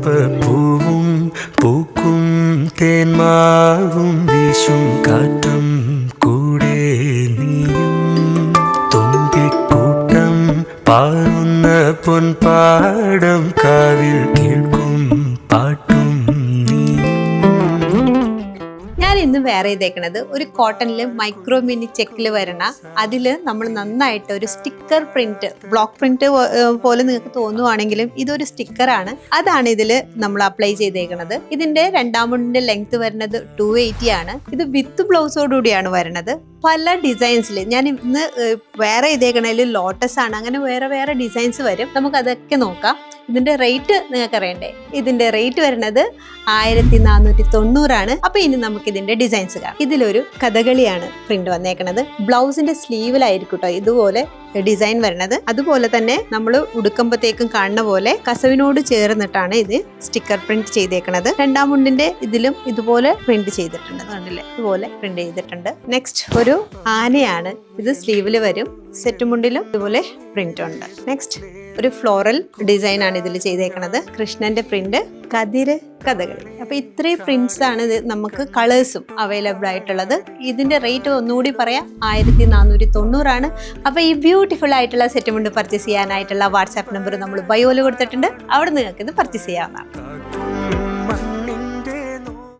ചെമ്പപ്പൂവും പൂക്കും തേന്മാവും വീശും കാറ്റും കൂടെ നീയും തുമ്പിക്കൂട്ടം പാറുന്ന പൊൻപാടം കാവിൽ കേൾക്കും പാട്ടും നീയും. ഞാൻ ഇന്ന് വേറെ ചെയ്തേക്കണത് ഒരു കോട്ടണിൽ മൈക്രോ മിനി ചെക്കിൽ വരണ അതിൽ നമ്മൾ നന്നായിട്ട് ഒരു സ്റ്റിക്കർ പ്രിന്റ്, ബ്ലോക്ക് പ്രിന്റ് പോലെ നിങ്ങൾക്ക് തോന്നുവാണെങ്കിലും ഇതൊരു സ്റ്റിക്കറാണ്. അതാണ് ഇതിൽ നമ്മൾ അപ്ലൈ ചെയ്തേക്കുന്നത്. ഇതിന്റെ രണ്ടാം മുണ്ടിന്റെ ലെങ്ത് വരുന്നത് 280 ആണ്. ഇത് വിത്ത് ബ്ലൗസോടുകൂടിയാണ് വരുന്നത്. പല ഡിസൈൻസിൽ ഞാൻ ഇന്ന് വേറെ ചെയ്തേക്കണതിൽ ലോട്ടസ് ആണ്. അങ്ങനെ വേറെ വേറെ ഡിസൈൻസ് വരും. നമുക്ക് അതൊക്കെ നോക്കാം. ഇതിന്റെ റേറ്റ് നിങ്ങൾക്ക് അറിയണ്ടേ? ഇതിന്റെ റേറ്റ് വരുന്നത് 1490 ആണ്. അപ്പൊ ഇനി നമുക്ക് ഇതിന്റെ ഡിസൈൻസ് കാണാം. ഇതിലൊരു കഥകളിയാണ് പ്രിന്റ് വന്നേക്കണത്. ബ്ലൗസിന്റെ സ്ലീവിലായിരിക്കും കേട്ടോ ഇതുപോലെ ഡിസൈൻ വരുന്നത്. അതുപോലെ തന്നെ നമ്മൾ ഉടുക്കുമ്പോഴത്തേക്കും കാണുന്ന പോലെ കസവിനോട് ചേർന്നിട്ടാണ് ഇത് സ്റ്റിക്കർ പ്രിന്റ് ചെയ്തേക്കണത്. രണ്ടാം മുണ്ടിന്റെ ഇതിലും ഇതുപോലെ പ്രിന്റ് ചെയ്തിട്ടുണ്ട്. കണ്ടില്ലേ? ഇതുപോലെ പ്രിന്റ് ചെയ്തിട്ടുണ്ട്. നെക്സ്റ്റ് ഒരു ആനയാണ്. ഇത് സ്ലീവില് വരും. സെറ്റ് മുണ്ടിലും ഇതുപോലെ പ്രിന്റ് ഉണ്ട്. നെക്സ്റ്റ് ഒരു ഫ്ലോറൽ ഡിസൈൻ ആണ് ഇതിൽ ചെയ്തേക്കണത്. കൃഷ്ണന്റെ പ്രിന്റ്, കതിര്, കഥകളി. അപ്പൊ ഇത്രയും പ്രിന്റ്സ് ആണ് ഇത് നമുക്ക് കളേഴ്സും അവൈലബിൾ ആയിട്ടുള്ളത്. ഇതിന്റെ റേറ്റ് ഒന്നുകൂടി പറയാം, 1490 ആണ്. അപ്പൊ ഈ ബ്യൂട്ടിഫുൾ ആയിട്ടുള്ള സെറ്റ് മുണ്ട് പർച്ചേസ് ചെയ്യാനായിട്ടുള്ള വാട്സാപ്പ് നമ്പർ നമ്മൾ ബയോയിൽ കൊടുത്തിട്ടുണ്ട്. അവിടെ നിങ്ങൾക്ക് ഇത് പർച്ചേസ് ചെയ്യാവുന്നതാണ്.